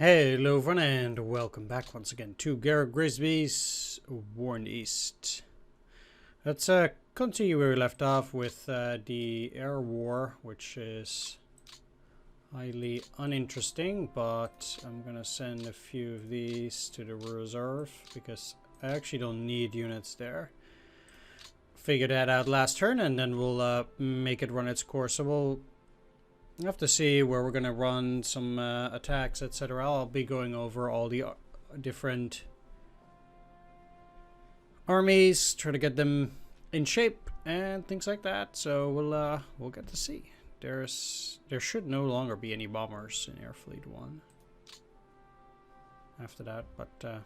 Hello everyone and welcome back once again to Gary Grigsby's War in the East. Let's continue where we left off with the air war, which is highly uninteresting, but I'm gonna send a few of these to the reserve because I actually don't need units there. Figure that out last turn and then we'll make it run its course. So we'll have to see where we're going to run some attacks, etc. I'll be going over all the different armies, try to get them in shape and things like that. So we'll get to see. There should no longer be any bombers in Air Fleet 1 after that, but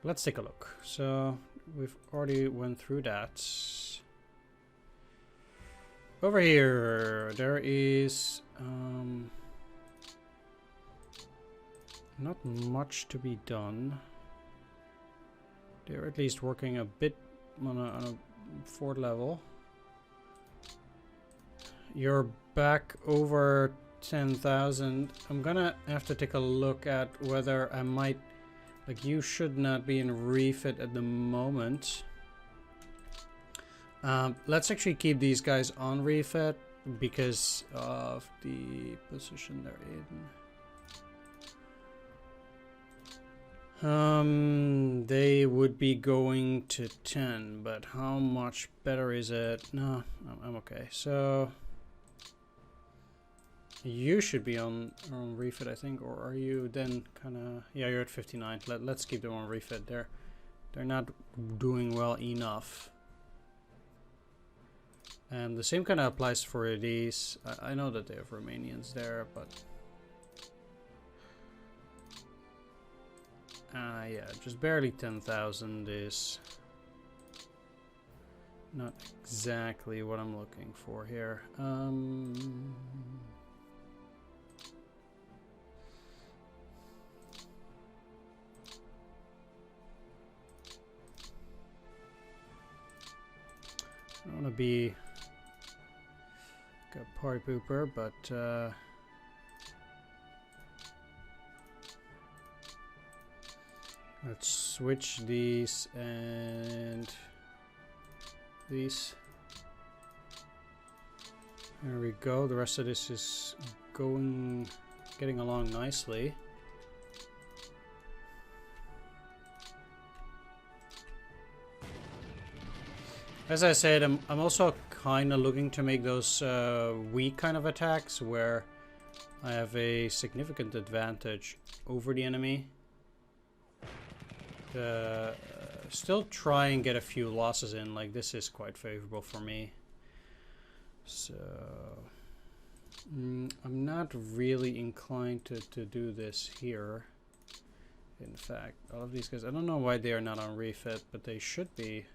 let's take a look. So we've already went through that. Over here, there is not much to be done. They're at least working a bit on a fort level. You're back over 10,000. I'm gonna have to take a look at whether I might, like, you should not be in refit at the moment. Let's actually keep these guys on refit because of the position they're in. They would be going to 10, but how much better is it? No, I'm okay. So you should be on refit, I think, or are you then kind of? Yeah, you're at 59. Let's keep them on refit. They're not doing well enough. And the same kind of applies for these. I know that they have Romanians there, but yeah, just barely 10,000 is not exactly what I'm looking for here. I don't want to be a party pooper, but let's switch these and these. There we go. The rest of this is getting along nicely. As I said, I'm also kind of looking to make those weak kind of attacks where I have a significant advantage over the enemy. Still try and get a few losses in, like this is quite favorable for me. So I'm not really inclined to do this here. In fact, all of these guys, I don't know why they are not on refit, but they should be.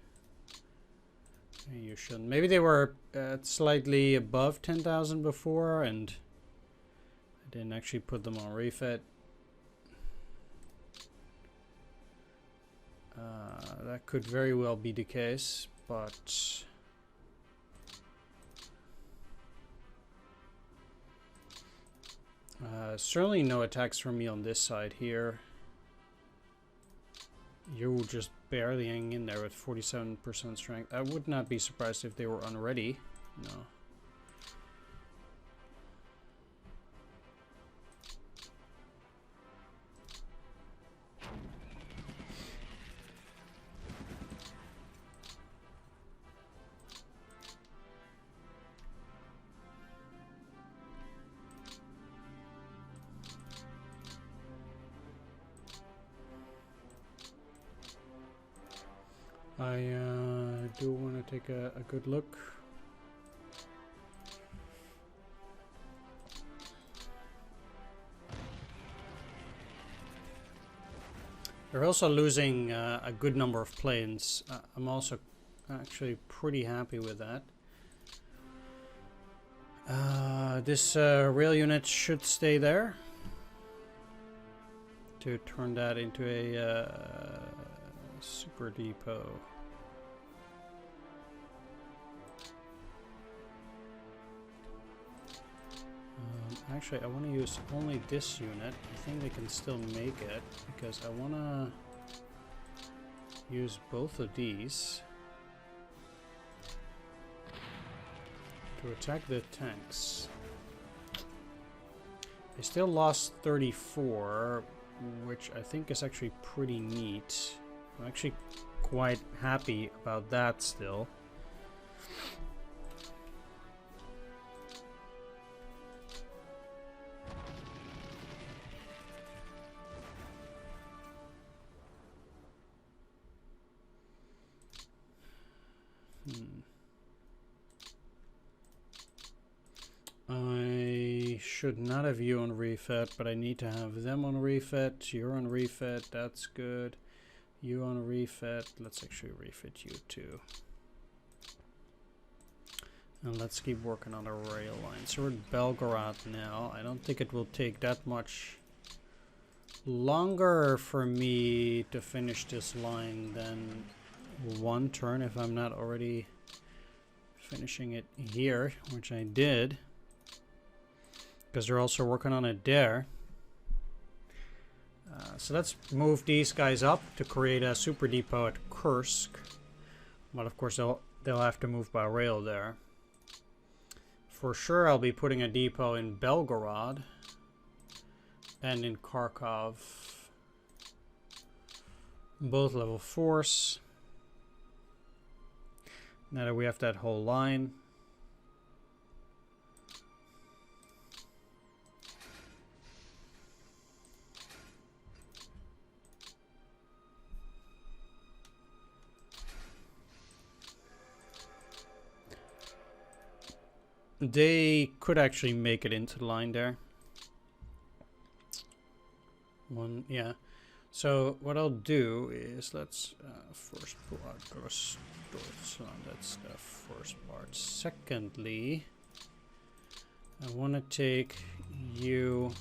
You shouldn't. Maybe they were slightly above 10,000 before, and I didn't actually put them on refit. That could very well be the case, but certainly no attacks from me on this side here. You're just barely hanging in there with 47% strength. I would not be surprised if they were unready. No. I do want to take a good look. They're also losing a good number of planes. I'm also actually pretty happy with that. This rail unit should stay there to turn that into a super depot. Actually, I want to use only this unit. I think they can still make it because I want to use both of these to attack the tanks. They still lost 34, which I think is actually pretty neat. I'm actually quite happy about that still. I should not have you on refit, but I need to have them on refit. You're on refit, that's good. You on refit, let's actually refit you too. And let's keep working on a rail line. So we're at Belgorod now. I don't think it will take that much longer for me to finish this line than one turn if I'm not already finishing it here, which I did. Because they're also working on it there. So let's move these guys up to create a super depot at Kursk. But of course they'll have to move by rail there. For sure I'll be putting a depot in Belgorod and in Kharkov. Both level 4s. Now that we have that whole line. They could actually make it into the line there. One, yeah. So what I'll do is let's first pull out Deutschland. That's the first part. Secondly, I want to take you,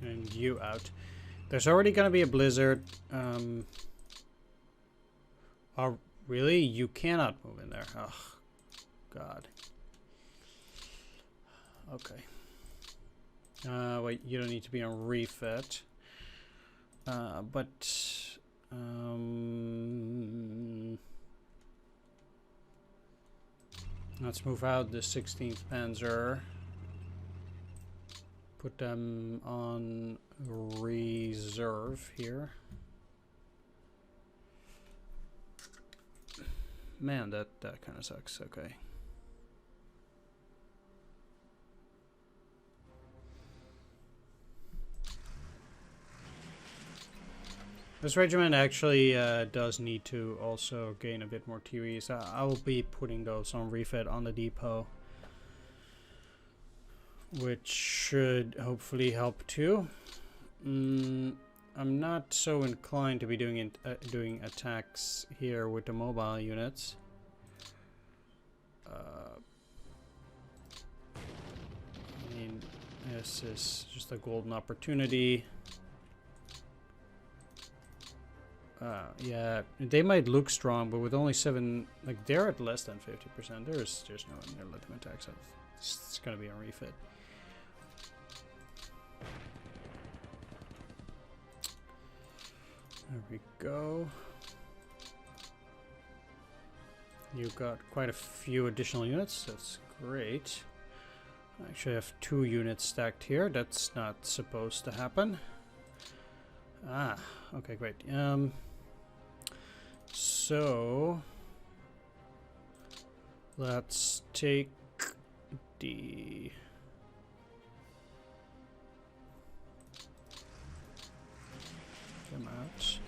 and you out. There's already going to be a blizzard. Oh, really? You cannot move in there. Oh, God. Okay. Wait, you don't need to be on refit. Let's move out the 16th Panzer. Put them on reserve here. Man, that kind of sucks. Okay. This regiment actually does need to also gain a bit more TVs. I will be putting those on refit on the depot, which should hopefully help too. I'm not so inclined to be doing attacks here with the mobile units. I mean, this is just a golden opportunity. Yeah, they might look strong, but with only 7, like they're at less than 50%. There's no way to let them attack, so it's gonna be a refit. There we go. You got quite a few additional units. That's great. I actually have 2 units stacked here. That's not supposed to happen. Ah, okay, great. So let's take the them out.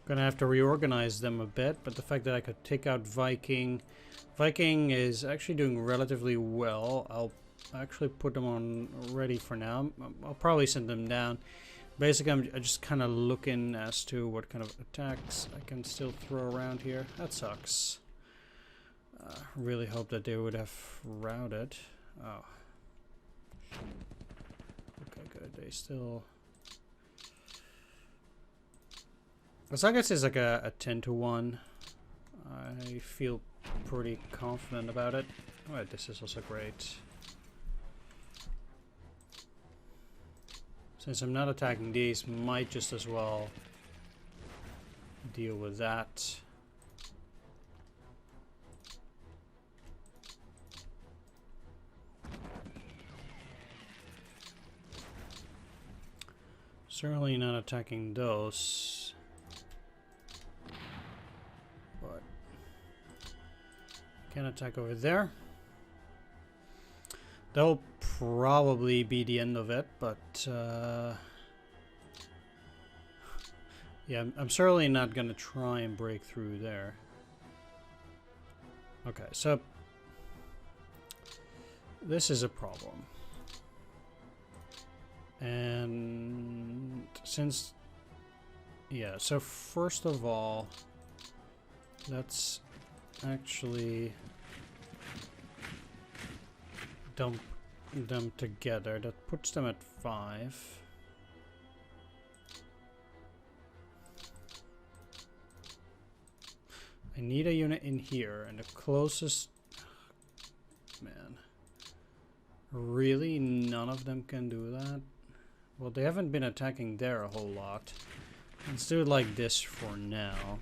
Gonna have to reorganize them a bit, but the fact that I could take out Viking is actually doing relatively well. I'll actually put them on ready for now. I'll probably send them down. Basically, I'm just kind of looking as to what kind of attacks I can still throw around here. That sucks. Really hope that they would have routed. Oh. Okay, good. They still... As long as it's like a 10 to 1, I feel pretty confident about it. Alright, this is also great. Since I'm not attacking these, might just as well deal with that. Certainly not attacking those. But can attack over there. That'll probably be the end of it, but yeah, I'm certainly not gonna try and break through there. Okay, so this is a problem. And since, yeah, so first of all, let's actually dump them together. That puts them at 5. I need a unit in here, and the closest, man, really none of them can do that. Well, they haven't been attacking there a whole lot. Let's do it like this for now.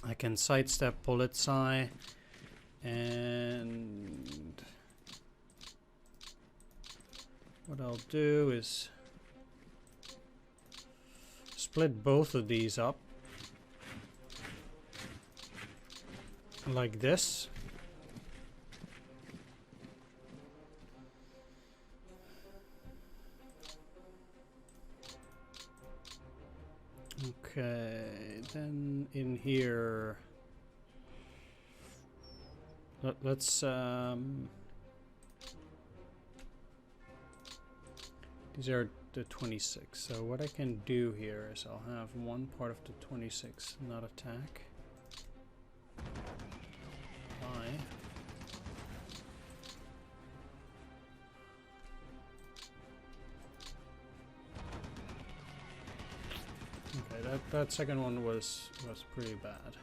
I can sidestep Politsai, and what I'll do is split both of these up like this. Okay, then in here, let's these are the 26. So what I can do here is I'll have one part of the 26 not attack. Okay, that second one was pretty bad.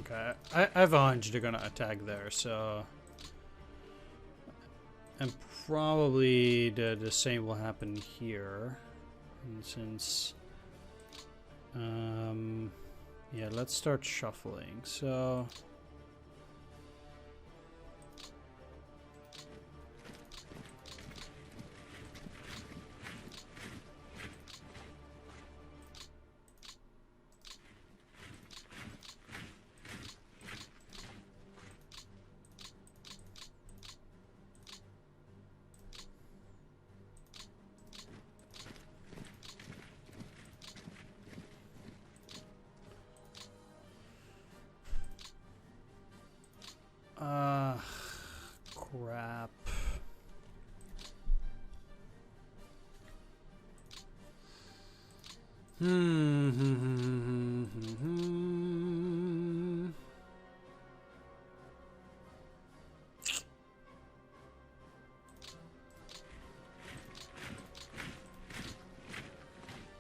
Okay, I have a hunch they're gonna attack there, so, and probably the same will happen here. And since yeah, let's start shuffling. So crap.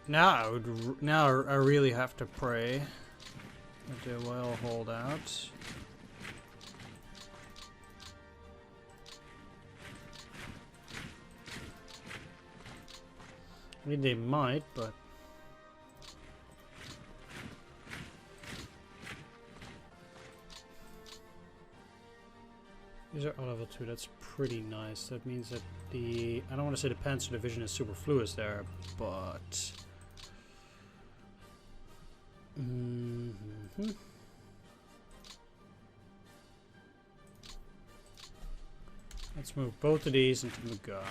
Now I really have to pray that they will hold out. I mean, they might, but these are all level 2. That's pretty nice. That means that the, I don't want to say the Panzer Division is superfluous there, but let's move both of these into Muga.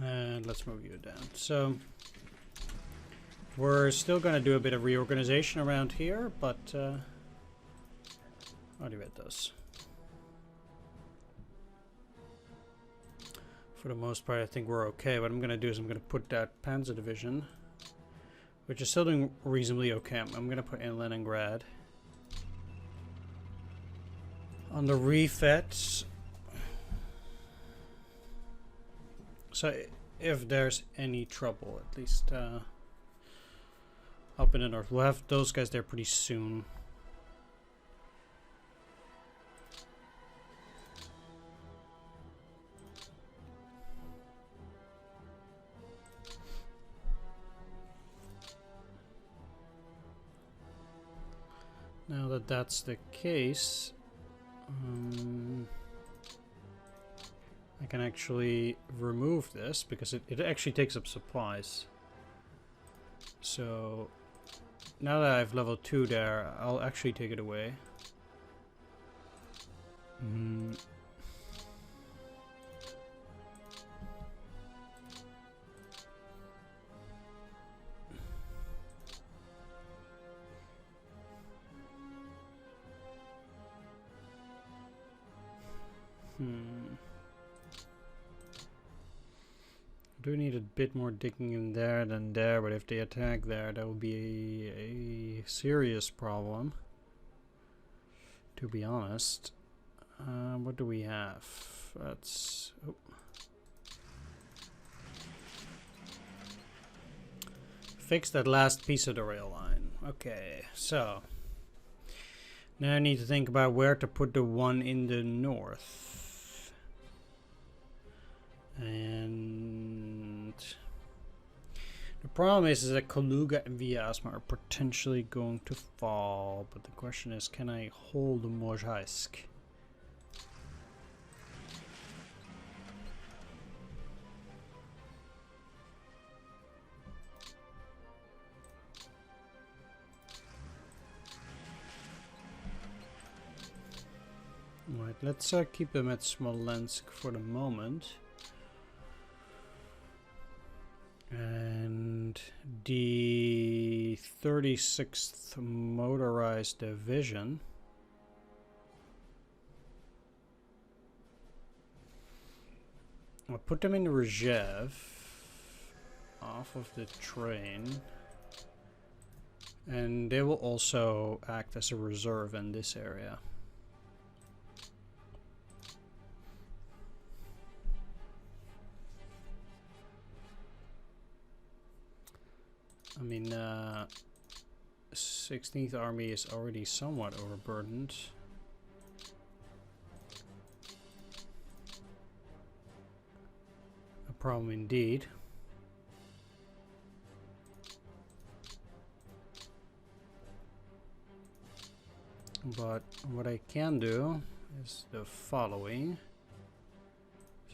And let's move you down. So we're still going to do a bit of reorganization around here, but it does. For the most part, I think we're okay. What I'm going to do is I'm going to put that Panzer Division, which is still doing reasonably okay. I'm going to put in Leningrad. On the refits. So if there's any trouble, at least up in the north. We'll have those guys there pretty soon. Now that that's the case, I can actually remove this because it actually takes up supplies. So now that I've level 2 there, I'll actually take it away. Do need a bit more digging in there than there, but if they attack there, that would be a serious problem, to be honest. What do we have? That's... Oh. Fix that last piece of the rail line. Okay, so... Now I need to think about where to put the one in the north. And the problem is that Kaluga and Vyazma are potentially going to fall, but the question is, can I hold Mozhaisk? Right, let's keep them at Smolensk for the moment. And the 36th Motorized Division I'll put them in Rzhev off of the train, and they will also act as a reserve in this area. I mean, 16th Army is already somewhat overburdened. A problem indeed. But what I can do is the following.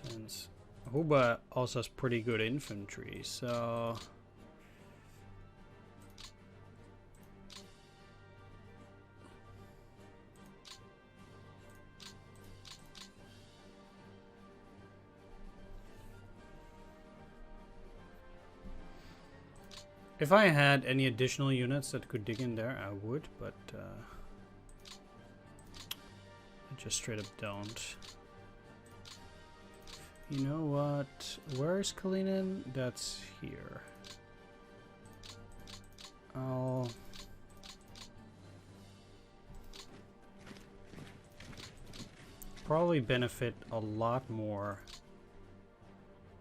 Since Huba also has pretty good infantry, so... If I had any additional units that could dig in there, I would, but I just straight up don't. You know what? Where is Kalinin? That's here. I'll... probably benefit a lot more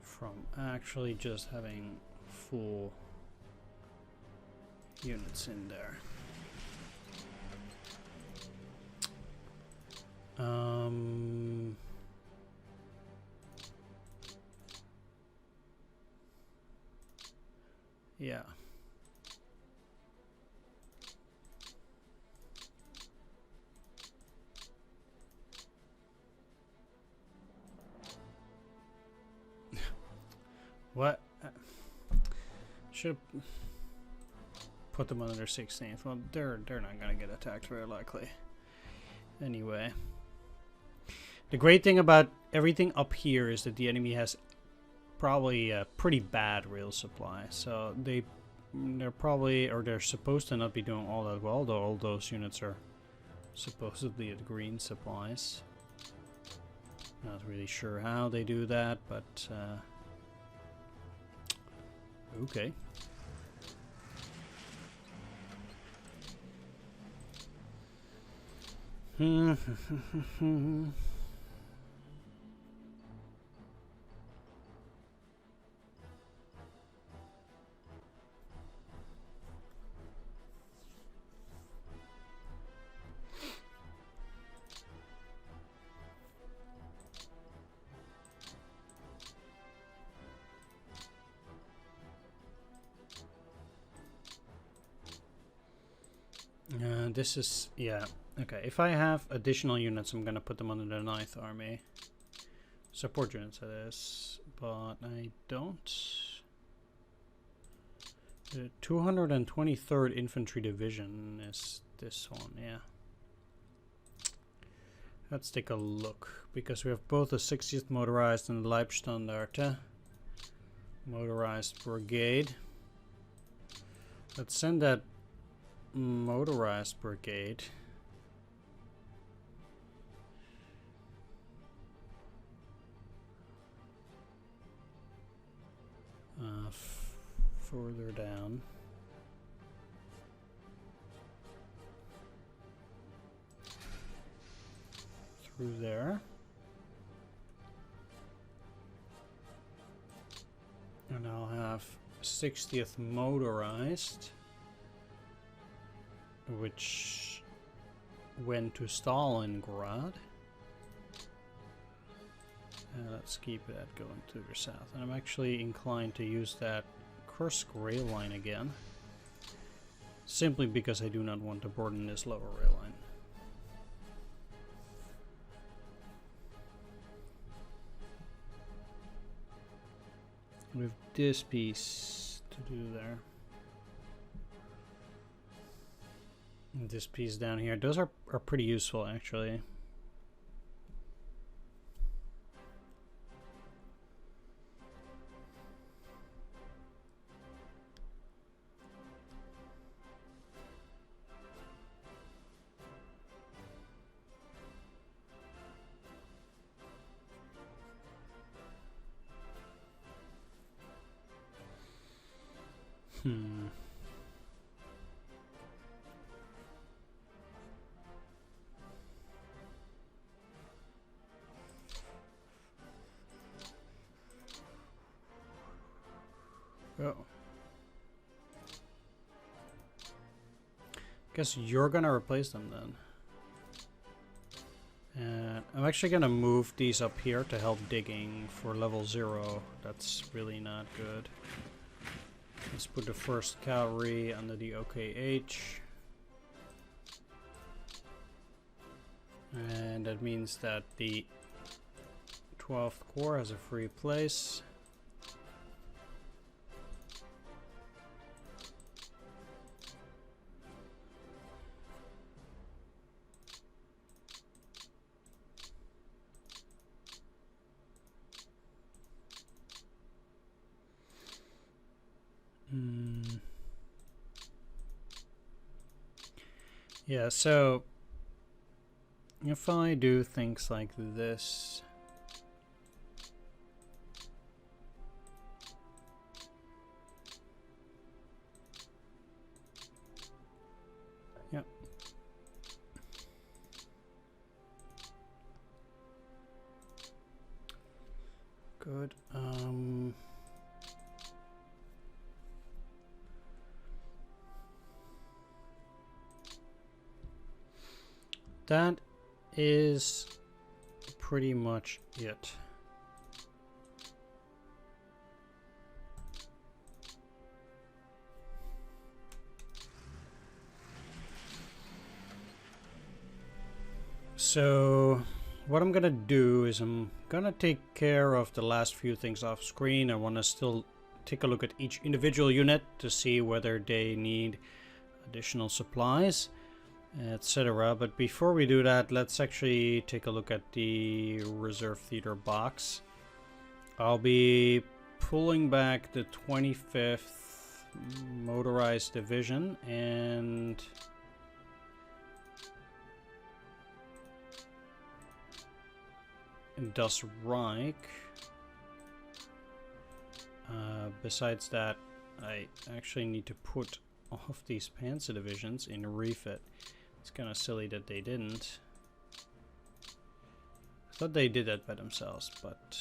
from actually just having full units in there. Yeah. What? Should put them on their 16th. Well, they're not gonna get attacked very likely. Anyway, the great thing about everything up here is that the enemy has probably a pretty bad rail supply. So they're probably, or they're supposed to not be doing all that well, though all those units are supposedly at green supplies. Not really sure how they do that, but okay. This is, yeah, okay. If I have additional units, I'm gonna put them under the 9th Army. Support units, that is, but I don't. The 223rd Infantry Division is this one, yeah. Let's take a look, because we have both the 60th Motorized and the Leibstandarte Motorized Brigade. Let's send that Motorized Brigade. Further down. Through there. And I'll have 60th Motorized, which went to Stalingrad. Let's keep that going to the south. And I'm actually inclined to use that Kursk rail line again, simply because I do not want to burden this lower rail line. We have this piece to do there. And this piece down here. Those are pretty useful, actually. Oh. Guess you're gonna replace them then. And I'm actually gonna move these up here to help digging for level 0. That's really not good. Let's put the 1st Cavalry under the OKH. And that means that the 12th Corps has a free place. Yeah, so if I do things like this, yep. Good. That is pretty much it. So what I'm gonna do is I'm gonna take care of the last few things off screen. I want to still take a look at each individual unit to see whether they need additional supplies, etc. But before we do that, let's actually take a look at the reserve theater box. I'll be pulling back the 25th Motorized Division and Das Reich. Besides that, I actually need to put all of these Panzer divisions in refit. It's kind of silly that they didn't. I thought they did that by themselves, but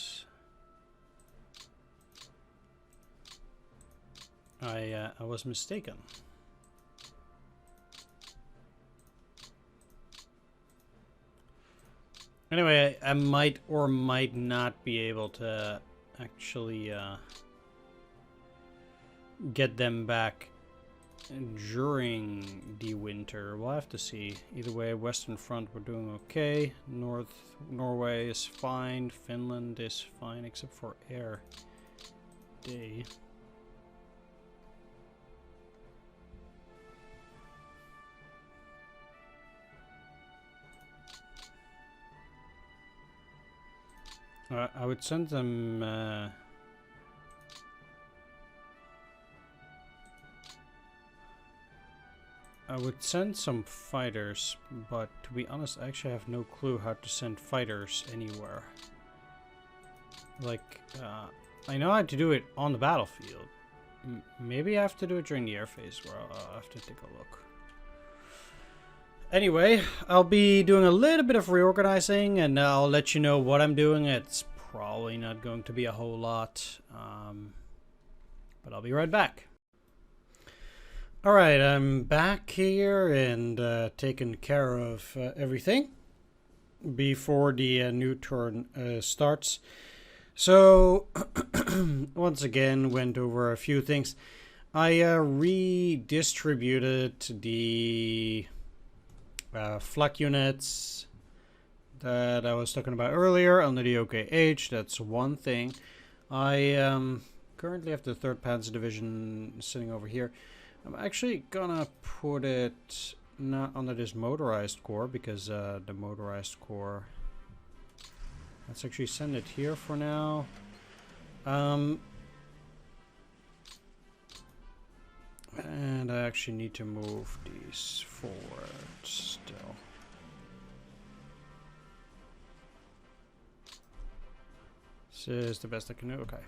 I was mistaken. Anyway, I might or might not be able to actually get them back during the winter. We'll have to see. Either way, Western Front we're doing okay. Norway is fine. Finland is fine except for air day. I would send them I would send some fighters, but to be honest, I actually have no clue how to send fighters anywhere. Like, I know how to do it on the battlefield. Maybe I have to do it during the air phase, where I'll have to take a look. Anyway, I'll be doing a little bit of reorganizing, and I'll let you know what I'm doing. It's probably not going to be a whole lot, but I'll be right back. Alright, I'm back here and taking care of everything before the new turn starts. So, once again, went over a few things. I redistributed the flak units that I was talking about earlier under the OKH. That's one thing. I currently have the 3rd Panzer Division sitting over here. I'm actually gonna put it not under this motorized corps because the motorized corps. Let's actually send it here for now. And I actually need to move these forward still. This is the best I can do. Okay.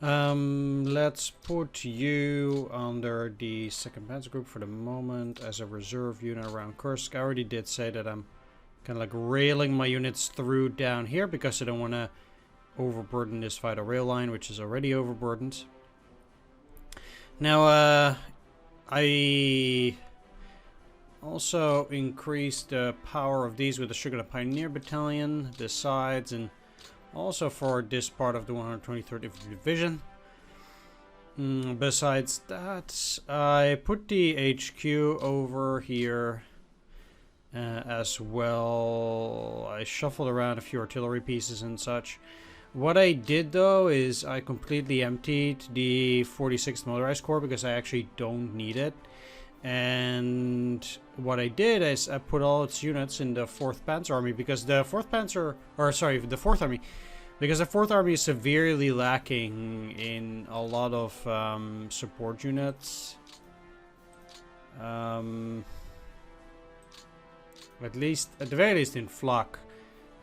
Let's put you under the 2nd Panzer Group for the moment as a reserve unit around Kursk. I already did say that I'm kind of like railing my units through down here because I don't want to overburden this vital rail line, which is already overburdened. Now, I also increased the power of these with the Sugar Pioneer Battalion, besides, and also for this part of the 123rd Infantry Division. Besides that, I put the HQ over here as well. I shuffled around a few artillery pieces and such. What I did though is I completely emptied the 46th Motorized Corps because I actually don't need it. And what I did is I put all its units in the 4th Panzer Army because the 4th Panzer, or sorry, the 4th Army, because the 4th Army is severely lacking in a lot of support units. At least, at the very least in flak.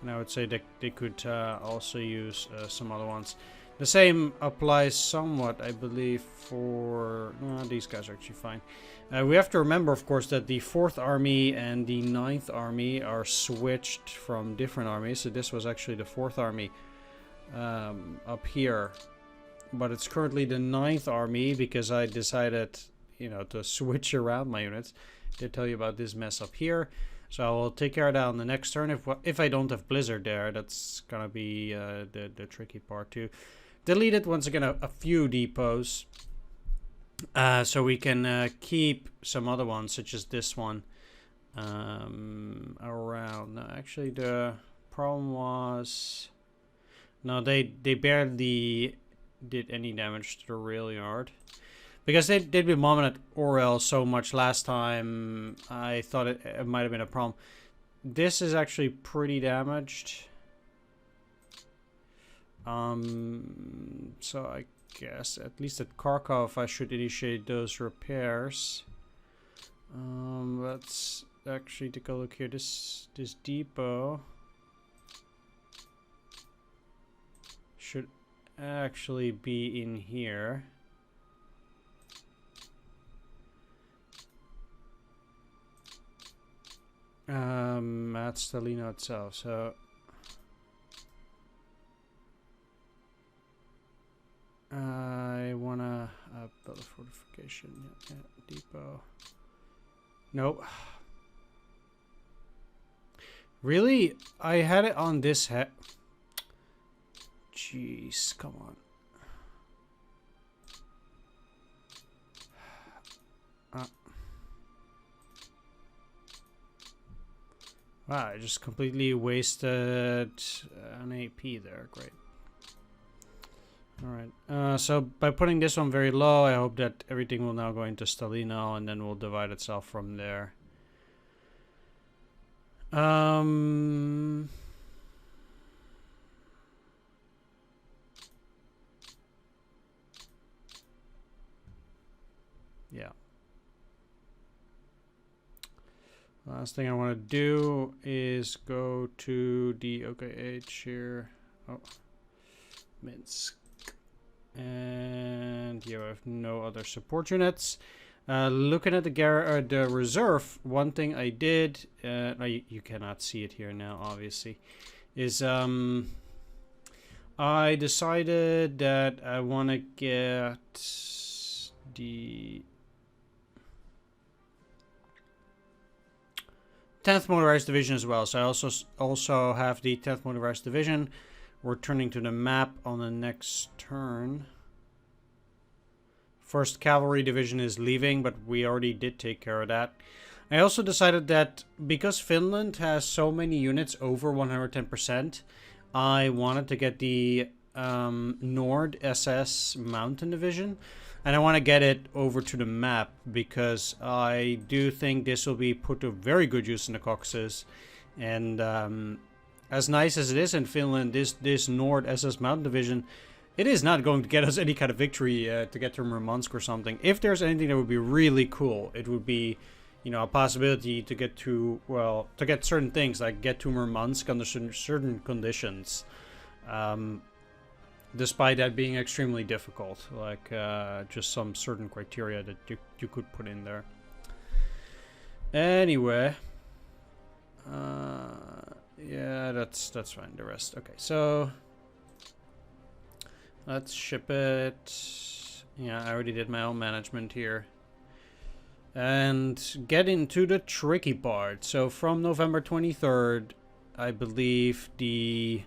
And I would say that they could also use some other ones. The same applies somewhat, I believe, for... No, these guys are actually fine. We have to remember, of course, that the 4th Army and the 9th Army are switched from different armies. So this was actually the 4th Army up here. But it's currently the 9th Army because I decided, you know, to switch around my units. They tell you about this mess up here. So I will take care of that on the next turn. If I don't have Blizzard there, that's gonna be the tricky part too. Deleted once again a few depots, so we can keep some other ones, such as this one, around. No, actually, the problem was no, they barely did any damage to the rail yard. Because they'd been bombing at Orel so much last time, I thought it might have been a problem. This is actually pretty damaged. So I guess at least at Kharkov I should initiate those repairs. Let's actually take a look here. This depot. actually be in here. At Stalino itself, so I wanna build a fortification. Yeah, depot. Nope. Really? I had it on this head. Jeez, come on. Wow, I just completely wasted an AP there. Great. Alright, so by putting this one very low, I hope that everything will now go into Stalino and then will divide itself from there. Yeah. Last thing I want to do is go to the OKH here. Oh, Minsk. And you have no other support units. Looking at the reserve, one thing I did, you cannot see it here now, obviously, is I decided that I want to get the 10th Motorized Division as well. So I also have the 10th Motorized Division. We're turning to the map on the next turn. 1st Cavalry Division is leaving, but we already did take care of that. I also decided that because Finland has so many units over 110%, I wanted to get the Nord SS Mountain Division. And I want to get it over to the map because I do think this will be put to very good use in the Caucasus. And as nice as it is in Finland, this Nord SS Mountain Division, it is not going to get us any kind of victory to get to Murmansk or something. If there's anything that would be really cool, it would be, you know, a possibility to get to, well, to get certain things, like get to Murmansk under certain conditions. Despite that being extremely difficult, like just some certain criteria that you could put in there. Anyway, yeah, that's fine. The rest, okay. So let's ship it. Yeah, I already did my own management here, and get into the tricky part. So from November 23rd, I believe the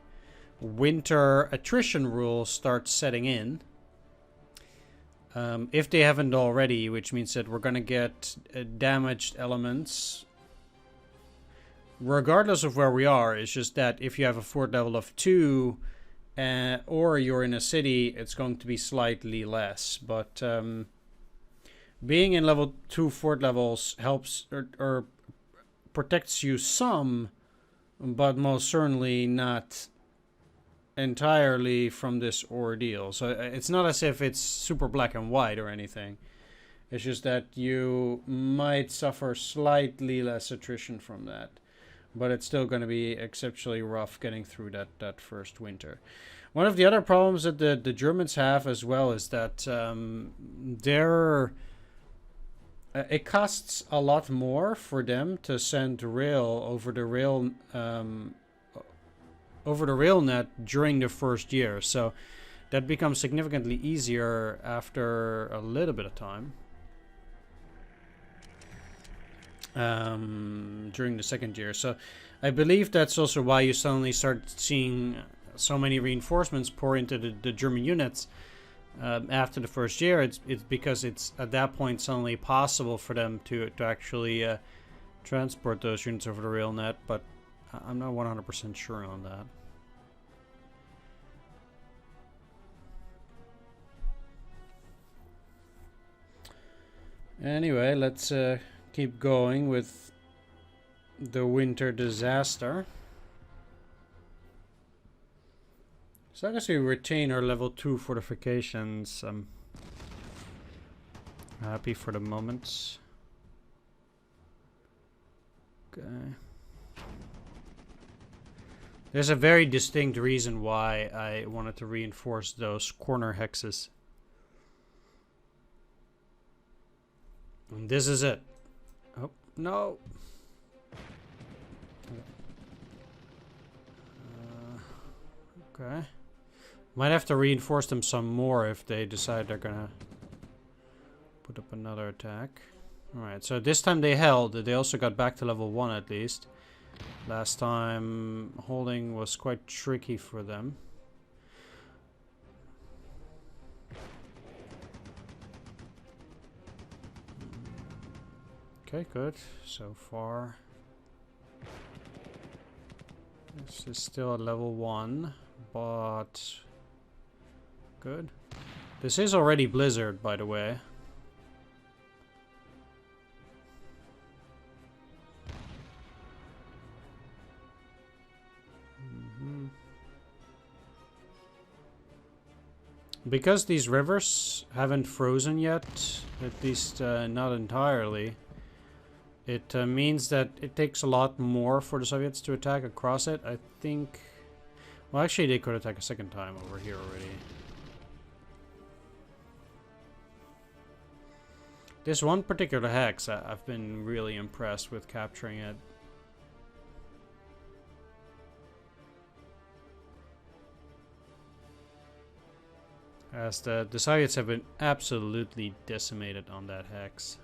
winter attrition rule starts setting in. If they haven't already, which means that we're going to get damaged elements regardless of where we are. It's just that if you have a fort level of 2 or you're in a city, it's going to be slightly less. But being in level 2 fort levels helps or protects you some, but most certainly not entirely from this ordeal. So it's not as if it's super black and white or anything. It's just that you might suffer slightly less attrition from that, but it's still going to be exceptionally rough getting through that first winter. One of the other problems that the Germans have as well is that it costs a lot more for them to send rail over the rail net during the first year, so that becomes significantly easier after a little bit of time. During the second year, so I believe that's also why you suddenly start seeing so many reinforcements pour into the German units after the first year. It's because it's at that point suddenly possible for them to actually transport those units over the rail net, but I'm not 100% sure on that. Anyway, let's keep going with the winter disaster. So I guess we retain our level 2 fortifications. I'm happy for the moment. Okay. There's a very distinct reason why I wanted to reinforce those corner hexes. And this is it. Oh, no. Okay. Might have to reinforce them some more if they decide they're gonna put up another attack. Alright, so this time they held. They also got back to level 1 at least. Last time holding was quite tricky for them. Okay, good. So far. This is still at level 1, but good. This is already Blizzard, by the way. Because these rivers haven't frozen yet, at least not entirely, it means that it takes a lot more for the Soviets to attack across it. I think... Well, actually, they could attack a second time over here already. This one particular hex, I've been really impressed with capturing it. As the Soviets have been absolutely decimated on that hex.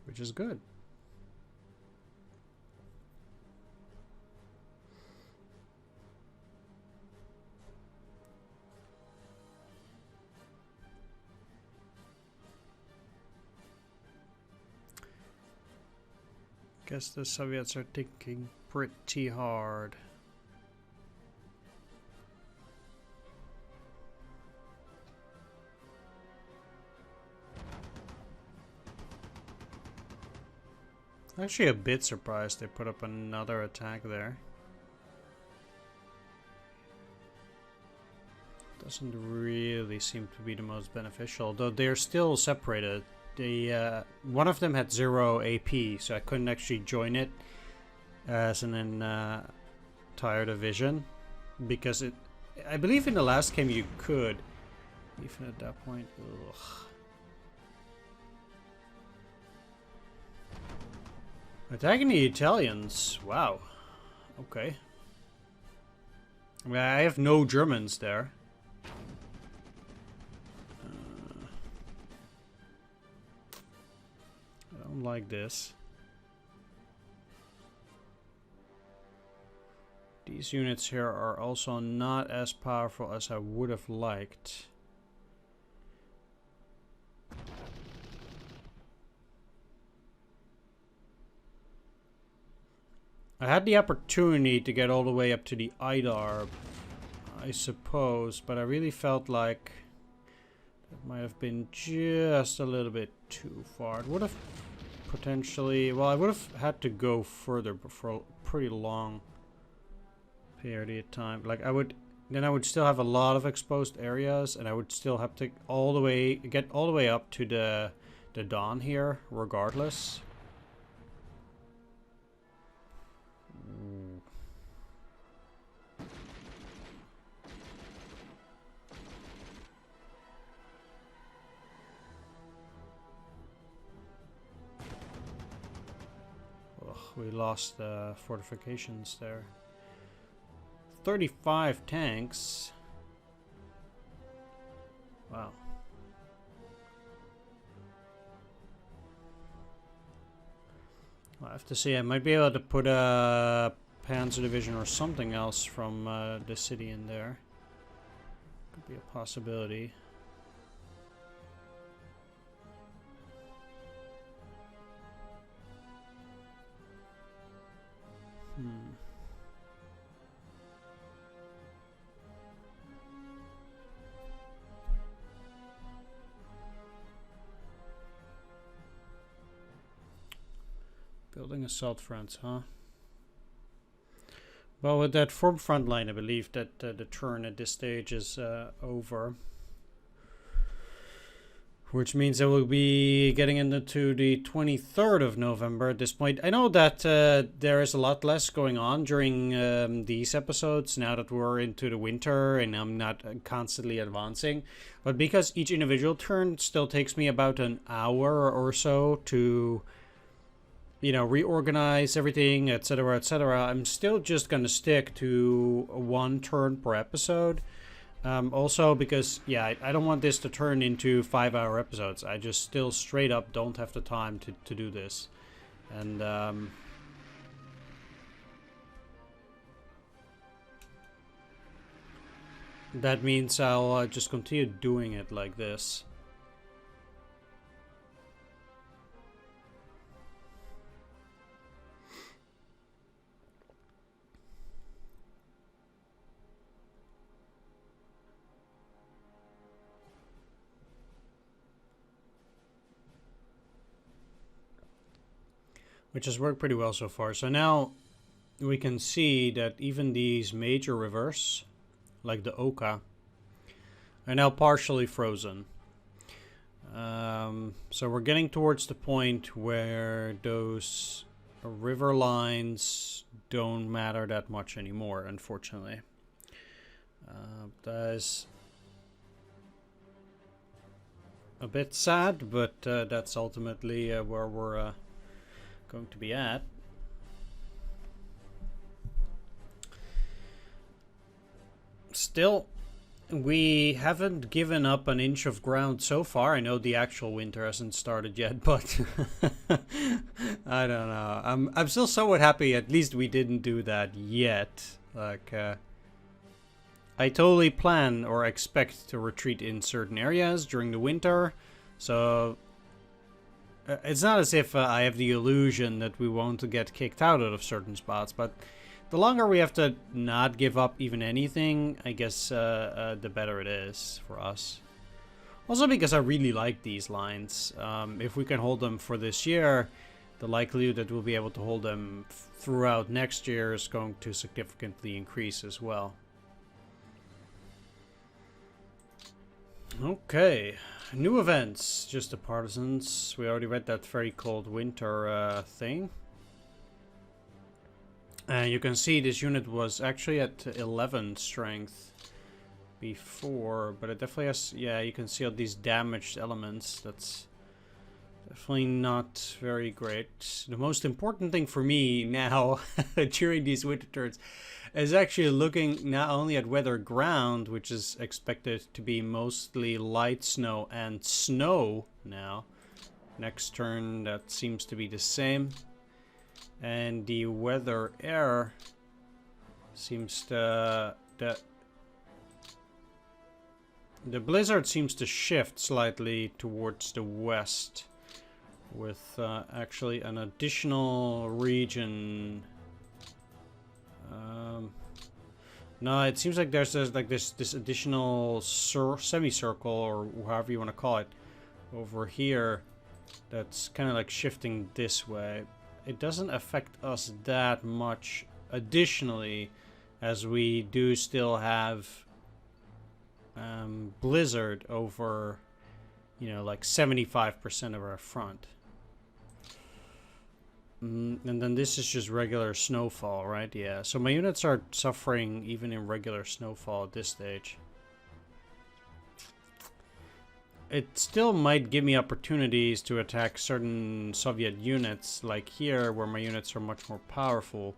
Which is good. Guess the Soviets are thinking pretty hard. Actually a bit surprised they put up another attack there. Doesn't really seem to be the most beneficial, though they're still separated. The one of them had 0 AP, so I couldn't actually join it as an entire division, because it. I believe in the last game you could, even at that point. Ugh. Attacking the Italians. Wow. Okay. I mean, I have no Germans there. I don't like this. These units here are also not as powerful as I would have liked. I had the opportunity to get all the way up to the Idar, I suppose, but I really felt like it might have been just a little bit too far. It would have potentially... Well, I would have had to go further for a pretty long period of time. Like, I would... Then I would still have a lot of exposed areas, and I would still have to get all the way up to the Don here, regardless. We lost the fortifications there. 35 tanks. Wow. I have to see. I might be able to put a Panzer Division or something else from the city in there. Could be a possibility. Building assault fronts, huh? Well, with that front line, I believe that the turn at this stage is over. which means I will be getting into the 23rd of November at this point. I know that there is a lot less going on during these episodes now that we're into the winter and I'm not constantly advancing. But because each individual turn still takes me about an hour or so to, you know, reorganize everything, etc., etc., I'm still just going to stick to one turn per episode. Also because, yeah, I don't want this to turn into 5-hour episodes. I just still straight up don't have the time to do this. And, that means I'll just continue doing it like this. Which has worked pretty well so far. So now we can see that even these major rivers, like the Oka, are now partially frozen. So we're getting towards the point where those river lines don't matter that much anymore, unfortunately. That is a bit sad, but that's ultimately where we're going to be at. Still, we haven't given up an inch of ground so far. I know the actual winter hasn't started yet, but I don't know. I'm still somewhat happy at least we didn't do that yet. Like, I totally plan or expect to retreat in certain areas during the winter, so it's not as if I have the illusion that we won't get kicked out of certain spots, but the longer we have to not give up even anything, I guess the better it is for us. Also because I really like these lines. If we can hold them for this year, the likelihood that we'll be able to hold them throughout next year is going to significantly increase as well. Okay. New events, just the partisans. We already read that very cold winter thing. And you can see this unit was actually at 11 strength before, but it definitely has, yeah, you can see all these damaged elements. That's definitely not very great. The most important thing for me now during these winter turns is actually looking not only at weather ground, which is expected to be mostly light snow and snow now. Next turn, that seems to be the same. And the weather air seems to... The blizzard seems to shift slightly towards the west with actually an additional region. No, it seems like there's like this additional semicircle, or however you want to call it, over here that's kind of like shifting this way. It doesn't affect us that much additionally, as we do still have blizzard over, you know, like 75% of our front. And then this is just regular snowfall, right? Yeah, so my units are suffering even in regular snowfall at this stage. It still might give me opportunities to attack certain Soviet units, like here, where my units are much more powerful,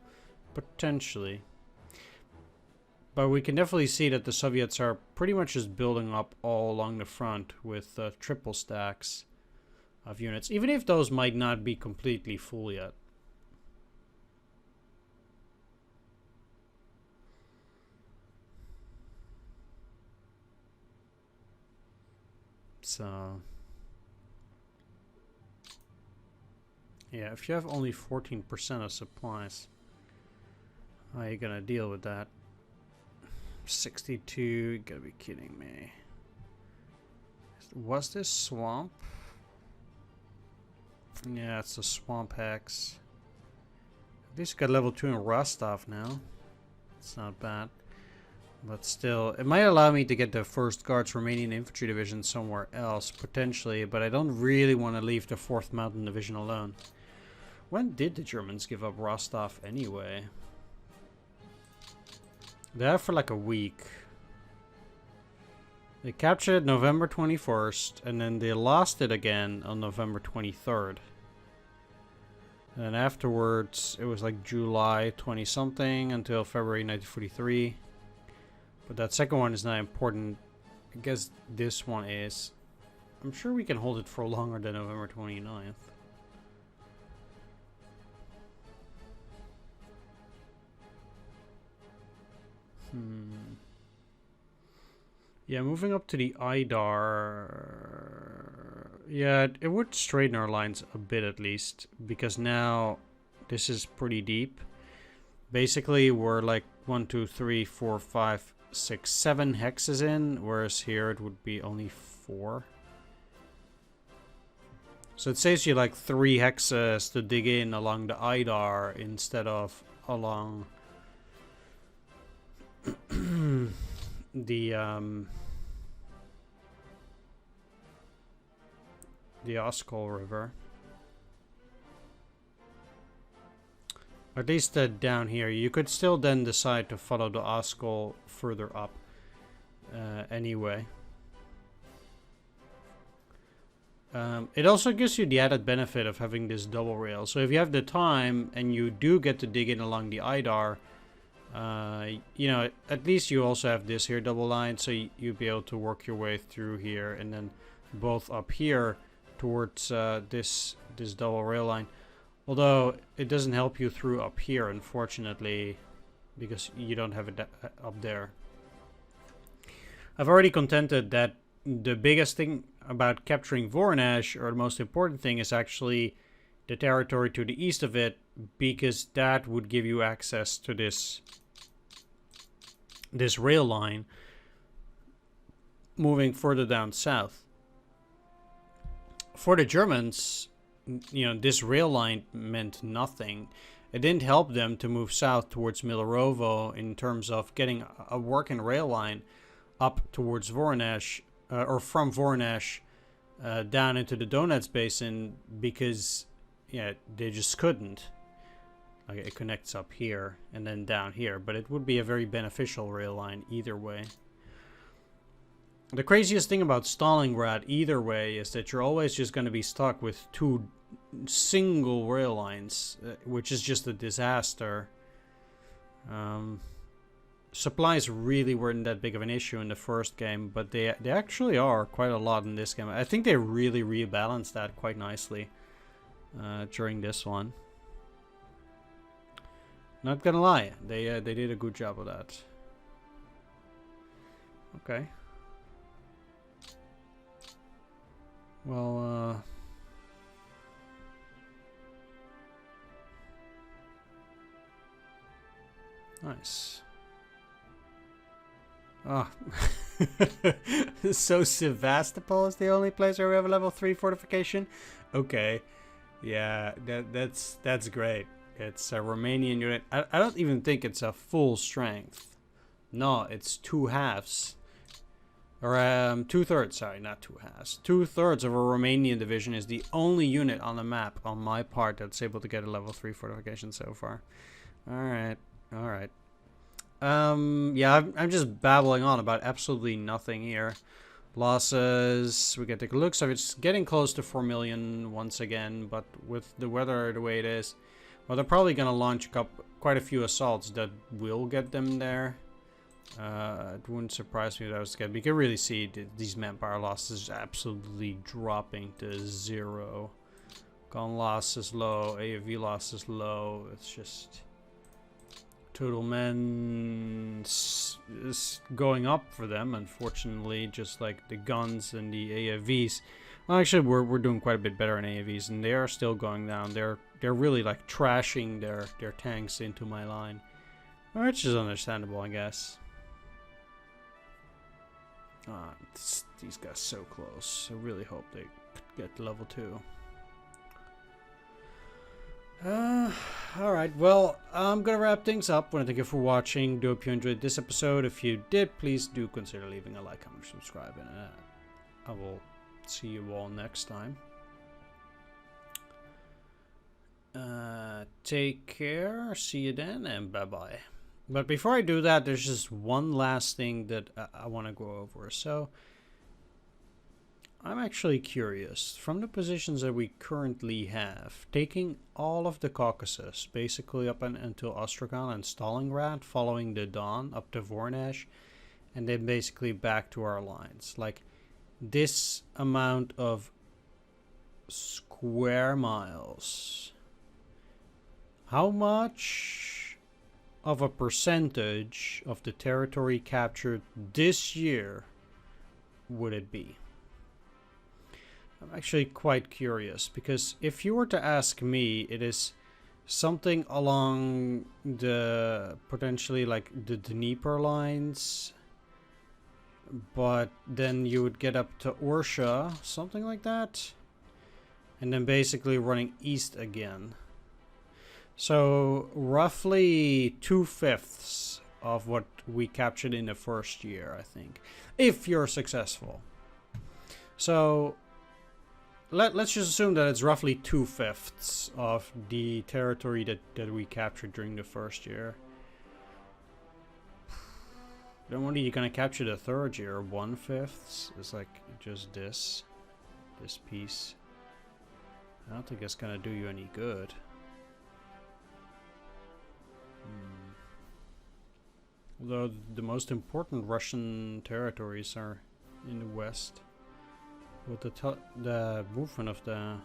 potentially. But we can definitely see that the Soviets are pretty much just building up all along the front with triple stacks of units, even if those might not be completely full yet. So, yeah, if you have only 14% of supplies, how are you gonna deal with that? 62, you gotta be kidding me. Was this swamp? Yeah, it's a swamp hex. At least got level 2 in Rostov now. It's not bad. But still, it might allow me to get the 1st Guards Romanian Infantry Division somewhere else, potentially, but I don't really want to leave the 4th Mountain Division alone. When did the Germans give up Rostov anyway? They had for like a week. They captured it November 21st, and then they lost it again on November 23rd. And afterwards, it was like July 20-something until February 1943. But that second one is not important. I guess this one is. I'm sure we can hold it for longer than November 29th. Yeah, moving up to the Idar. Yeah, it would straighten our lines a bit at least. Because now this is pretty deep. Basically, we're like 1, 2, 3, 4, 5, 6, 7 hexes in, whereas here it would be only 4. So it saves you like 3 hexes to dig in along the Idar instead of along the Oskol River. At least down here. You could still then decide to follow the Oskol further up anyway. It also gives you the added benefit of having this double rail. So if you have the time and you do get to dig in along the Idar, you know, at least you also have this here double line, so you'll be able to work your way through here, and then both up here towards this double rail line. Although it doesn't help you through up here, unfortunately, because you don't have it up there. I've already contended that the biggest thing about capturing Voronezh, or the most important thing, is actually the territory to the east of it, because that would give you access to this rail line moving further down south. For the Germans, you know, this rail line meant nothing. It didn't help them to move south towards Milarovo in terms of getting a working rail line up towards Voronezh, or from Voronezh down into the Donets Basin, because yeah, they just couldn't. Like, it connects up here and then down here, but it would be a very beneficial rail line either way. The craziest thing about Stalingrad either way is that you're always just going to be stuck with 2 single rail lines, which is just a disaster. Supplies really weren't that big of an issue in the first game, but they actually are quite a lot in this game. I think they really rebalanced that quite nicely during this one. Not gonna lie, they did a good job of that. Okay. Well, nice. Oh. So Sevastopol is the only place where we have a level 3 fortification? Okay. Yeah, that's great. It's a Romanian unit. I don't even think it's a full strength. No, it's 2 halves. Or 2/3, sorry, not 2 halves. 2/3 of a Romanian division is the only unit on the map on my part that's able to get a level 3 fortification so far. Alright, alright. Yeah, I'm just babbling on about absolutely nothing here. Losses, we get the looks of it's getting close to 4 million once again, but with the weather the way it is, well, they're probably going to launch quite a few assaults that will get them there. It wouldn't surprise me if that was good. You can really see these manpower losses absolutely dropping to 0. Gun loss is low, AFV loss is low. It's just total men is going up for them, unfortunately, just like the guns and the AFVs. Well, actually, we're doing quite a bit better in AFVs, and they are still going down. They're really like trashing their tanks into my line, which is understandable, I guess. These guys so close. I really hope they get to level 2. Alright, well, I'm gonna wrap things up. I want to thank you for watching. Do hope you enjoyed this episode. If you did, please do consider leaving a like, comment, subscribe, and I will see you all next time. Take care, see you then, and bye-bye. But before I do that, there's just one last thing that I want to go over. So, I'm actually curious, from the positions that we currently have, taking all of the Caucasus, basically up until Ostrakhan and Stalingrad, following the Don up to Voronezh, and then basically back to our lines. Like, this amount of square miles. How much of a percentage of the territory captured this year would it be? I'm actually quite curious, because if you were to ask me, it is something along the potentially like the Dnieper lines, but then you would get up to Orsha, something like that, and then basically running east again. So roughly 2/5 of what we captured in the first year, I think, if you're successful. So let's just assume that it's roughly 2/5 of the territory that we captured during the first year. Then what are you gonna capture the third year? 1/5? It's like just this piece. I don't think it's gonna do you any good. Although the most important Russian territories are in the west, with the movement of the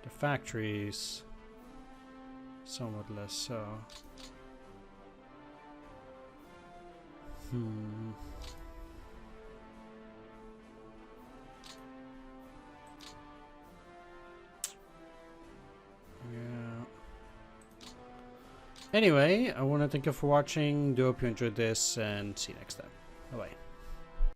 factories somewhat less so. Yeah. Anyway, I want to thank you for watching. Do hope you enjoyed this, and see you next time. Bye bye.